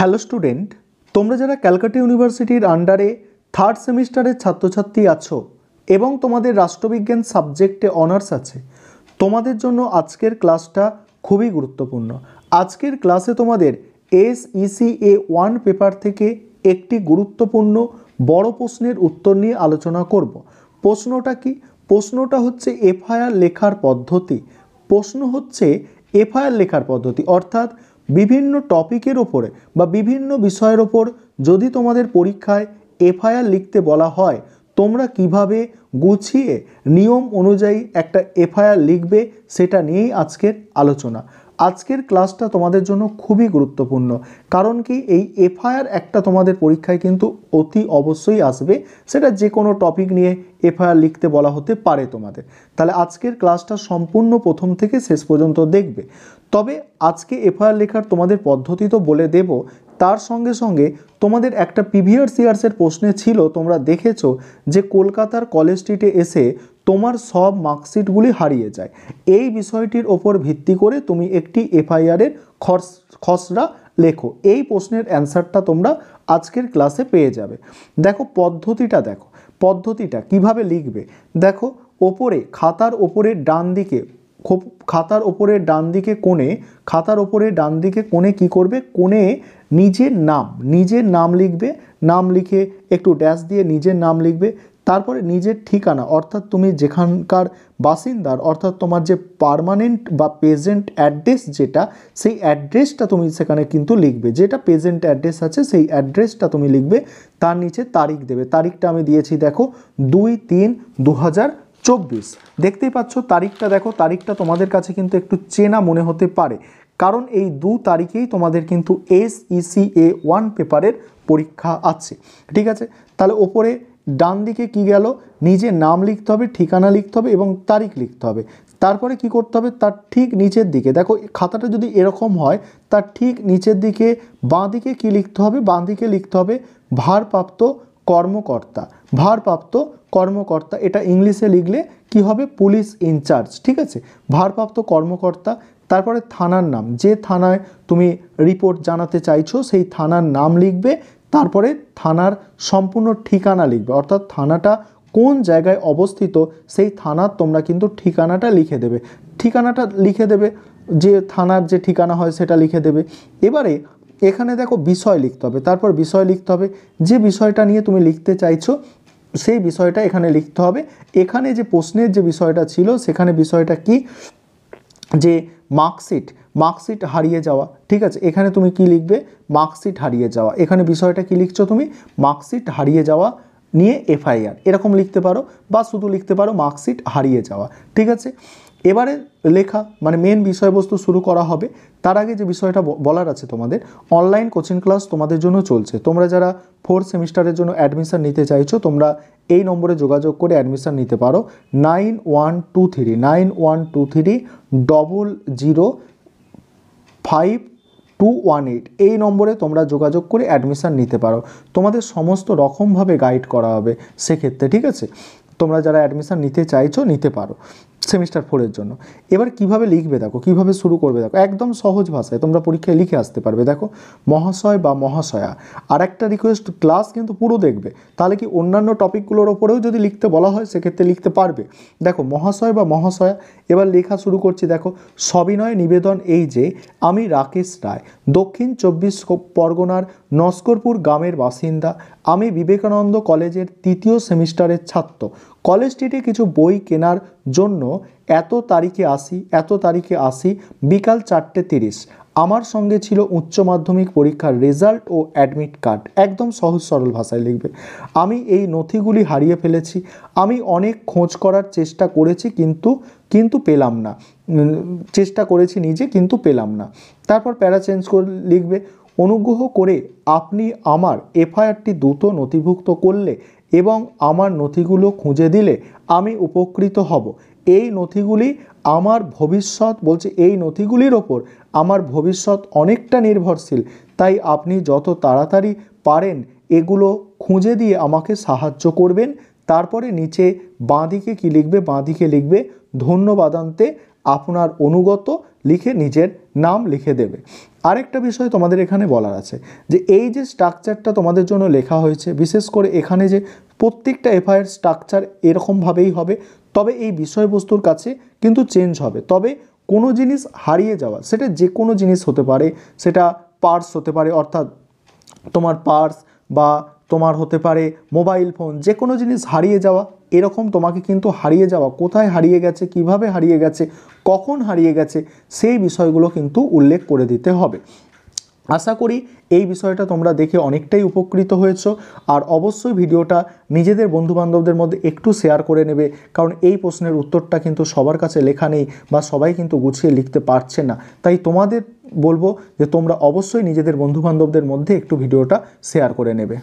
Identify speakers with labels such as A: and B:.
A: Hello student, তোমরা যারা ক্যালকাটা ইউনিভার্সিটির আন্ডারে থার্ড সেমিস্টারের ছাত্রছাত্রী আছো এবং তোমাদের রাষ্ট্রবিজ্ঞান সাবজেক্টে অনার্স আছে, তোমাদের জন্য আজকের ক্লাসটা খুবই গুরুত্বপূর্ণ। আজকের ক্লাসে তোমাদের SECA-1 পেপার থেকে একটি গুরুত্বপূর্ণ বড় প্রশ্নের উত্তর নিয়ে আলোচনা করব। প্রশ্নটা কি? প্রশ্নটা হচ্ছে এফআইআর লেখার পদ্ধতি। প্রশ্ন হচ্ছে এফআইআর লেখার পদ্ধতি, অর্থাৎ বিভিন্ন টপিকের ওপরে বা বিভিন্ন বিষয়ের ওপর যদি তোমাদের পরীক্ষায় এফআইআর লিখতে বলা হয়, তোমরা কিভাবে গুছিয়ে নিয়ম অনুযায়ী একটা এফআইআর লিখবে সেটা নিয়েই আজকের আলোচনা। আজকের ক্লাসটা তোমাদের জন্য খুবই গুরুত্বপূর্ণ, কারণ কি এই এফআইআর একটা তোমাদের পরীক্ষায় কিন্তু অতি অবশ্যই আসবে। সেটা যে কোনো টপিক নিয়ে এফআইআর লিখতে বলা হতে পারে তোমাদের। তাহলে আজকের ক্লাসটা সম্পূর্ণ প্রথম থেকে শেষ পর্যন্ত দেখবে। তবে আজকে এফআইআর লেখার তোমাদের পদ্ধতি তো বলে দেব, তার সঙ্গে সঙ্গে তোমাদের একটা প্রিভিয়াস ইয়ার্সের প্রশ্নে ছিল, তোমরা দেখেছো যে কলকাতার কলেজ স্ট্রিটে এসে তোমার সব মার্কশিটগুলি হারিয়ে যায়। এই বিষয়টির ওপর ভিত্তি করে তুমি একটি এফআইআরের খসড়া লেখো। এই প্রশ্নের অ্যান্সারটা তোমরা আজকের ক্লাসে পেয়ে যাবে। দেখো পদ্ধতিটা কিভাবে লিখবে। দেখো, ওপরে খাতার ওপরে ডান দিকে খাতার ওপরে ডান দিকে কোণে কি করবে, কোণে নিজের নাম লিখবে। নাম লিখে একটু ড্যাশ দিয়ে নিজের নাম লিখবে। তারপরে নিজের ঠিকানা, অর্থাৎ তুমি যেখানকার বাসিন্দার, অর্থাৎ তোমার যে পার্মানেন্ট বা প্রেজেন্ট অ্যাড্রেস যেটা, সেই অ্যাড্রেসটা তুমি সেখানে কিন্তু লিখবে। যেটা প্রেজেন্ট অ্যাড্রেস আছে সেই অ্যাড্রেসটা তুমি লিখবে। তার নিচে তারিখ দেবে। তারিখটা আমি দিয়েছি, দেখো 2/3/2024। দেখতেই পাচ্ছ তারিখটা। দেখো তারিখটা তোমাদের কাছে কিন্তু একটু চেনা মনে হতে পারে, কারণ এই 2 তারিখেই তোমাদের কিন্তু SECA-1 পেপারের পরীক্ষা আছে। ঠিক আছে, তাহলে ওপরে ডান দিকে কি গেল, নিজের নাম লিখতে হবে, ঠিকানা লিখতে হবে এবং তারিখ লিখতে হবে। তারপরে কি করতে হবে, তার ঠিক নিচের দিকে দেখো, খাতাটা যদি এরকম হয় তার ঠিক নিচের দিকে বাঁ দিকে কি লিখতে হবে, বাঁ দিকে লিখতে হবে ভারপ্রাপ্ত কর্মকর্তা। এটা ইংলিশে লিখলে কি হবে, পুলিশ ইনচার্জ। ঠিক আছে, ভারপ্রাপ্ত কর্মকর্তা। তারপরে থানার নাম, যে থানায় তুমি রিপোর্ট জানাতে চাইছো সেই থানার নাম লিখবে। তারপরে থানার সম্পূর্ণ ঠিকানা লিখবে, অর্থাৎ থানাটা কোন জায়গায় অবস্থিত সেই থানার তোমরা কিন্তু ঠিকানাটা লিখে দেবে। যে থানার যে ঠিকানা হয় সেটা লিখে দেবে। এবারে এখানে দেখো বিষয় লিখতে হবে। তারপর বিষয় লিখতে হবে, যে বিষয়টা নিয়ে তুমি লিখতে চাইছো সেই বিষয়টা এখানে লিখতে হবে। এখানে যে প্রশ্নের যে বিষয়টা ছিল সেখানে বিষয়টা কি, যে মার্কশিট হারিয়ে যাওয়া। ঠিক আছে, এখানে তুমি কি লিখবে, মার্কশিট হারিয়ে যাওয়া। এখানে বিষয়টা কি লিখছো তুমি, মার্কশিট হারিয়ে যাওয়া নিয়ে এফআইআর, এরকম লিখতে পারো, বা শুধু লিখতে পারো মার্কশিট হারিয়ে যাওয়া। ঠিক আছে, এবারে লেখা মানে মেন বিষয়বস্তু শুরু করা হবে। তার আগে যে বিষয়টা বলার আছে, তোমাদের অনলাইন কোচিং ক্লাস তোমাদের জন্য চলছে। তোমরা যারা 4th সেমিস্টারের জন্য অ্যাডমিশন নিতে চাইছো, তোমরা এই নম্বরে যোগাযোগ করে অ্যাডমিশন নিতে পারো। 9123005218 এই নম্বরে তোমরা যোগাযোগ করে অ্যাডমিশন নিতে পারো। তোমাদের সমস্ত রকমভাবে গাইড করা হবে সেক্ষেত্রে। ঠিক আছে, তোমরা যারা অ্যাডমিশন নিতে চাইছো নিতে পারো সেমিস্টার 4-এর জন্য। এবার কিভাবে লিখবে দেখো, কিভাবে শুরু করবে দেখো, একদম সহজ ভাষায় তোমরা পরীক্ষায় লিখে আসতে পারবে। দেখো, মহাশয় বা মহাশয়া। আর একটা রিকোয়েস্ট, ক্লাস কিন্তু পুরো দেখবে, তাহলে কি অন্যান্য টপিকগুলোর ওপরেও যদি লিখতে বলা হয় সেক্ষেত্রে লিখতে পারবে। দেখো, মহাশয় বা মহাশয়া। এবার লেখা শুরু করছি। দেখো, সবিনয় নিবেদন এই যে, আমি রাকেশ রায়, দক্ষিণ 24 পরগনার নস্করপুর গ্রামের বাসিন্দা। আমি বিবেকানন্দ কলেজের 3য় সেমিস্টারের ছাত্র। কলেজ স্ট্রিটে কিছু বই কেনার জন্য এত তারিখে আসি বিকাল 4:30। আমার সঙ্গে ছিল উচ্চ মাধ্যমিক পরীক্ষার রেজাল্ট ও অ্যাডমিট কার্ড। একদম সহজ সরল ভাষায় লিখবে। আমি এই নথিগুলি হারিয়ে ফেলেছি। আমি অনেক খোঁজ করার চেষ্টা করেছি কিন্তু পেলাম না। কিন্তু পেলাম না। তারপর প্যারা চেঞ্জ করে লিখবে, অনুগ্রহ করে আপনি আমার এফআইআরটি দ্রুত নথিভুক্ত করলে এবং আমার নথিগুলো খুঁজে দিলে আমি উপকৃত হব। এই নথিগুলির ওপর আমার ভবিষ্যৎ অনেকটা নির্ভরশীল। তাই আপনি যত তাড়াতাড়ি পারেন এগুলো খুঁজে দিয়ে আমাকে সাহায্য করবেন। তারপরে নিচে বাঁ দিকে কি লিখবে, বাঁ দিকে লিখবে ধন্যবাদান্তে আপনার অনুগত লিখে নিজের নাম লিখে দেবে। আরেকটা বিষয় তোমাদের এখানে বলার আছে যে এই যে স্ট্রাকচারটা তোমাদের জন্য লেখা হয়েছে, বিশেষ করে এখানে যে প্রত্যেকটা এফআইআর স্ট্রাকচার এরকমভাবেই হবে, তবে এই বিষয়বস্তুর কাছে কিন্তু চেঞ্জ হবে। তবে কোনো জিনিস হারিয়ে যাওয়া, সেটা যে কোনো জিনিস হতে পারে, সেটা পার্স হতে পারে, অর্থাৎ তোমার পার্স বা তোমার হতে পারে মোবাইল ফোন, যে কোনো জিনিস হারিয়ে যাওয়া, এরকম তোমাকে কিন্তু হারিয়ে যাওয়া, কোথায় হারিয়ে গেছে, কিভাবে হারিয়ে গেছে, কখন হারিয়ে গেছে, সেই বিষয়গুলো কিন্তু উল্লেখ করে দিতে হবে। আশা করি এই বিষয়টা তোমরা দেখে অনেকটাই উপকৃত হয়েছো। আর অবশ্যই ভিডিওটা নিজেদের বন্ধুবান্ধবদের মধ্যে একটু শেয়ার করে নেবে, কারণ এই প্রশ্নের উত্তরটা কিন্তু সবার কাছে লেখা নেই বা সবাই কিন্তু গুছিয়ে লিখতে পারছে না। তাই তোমাদের বলবো যে তোমরা অবশ্যই নিজেদের বন্ধুবান্ধবদের মধ্যে একটু ভিডিওটা শেয়ার করে নেবে।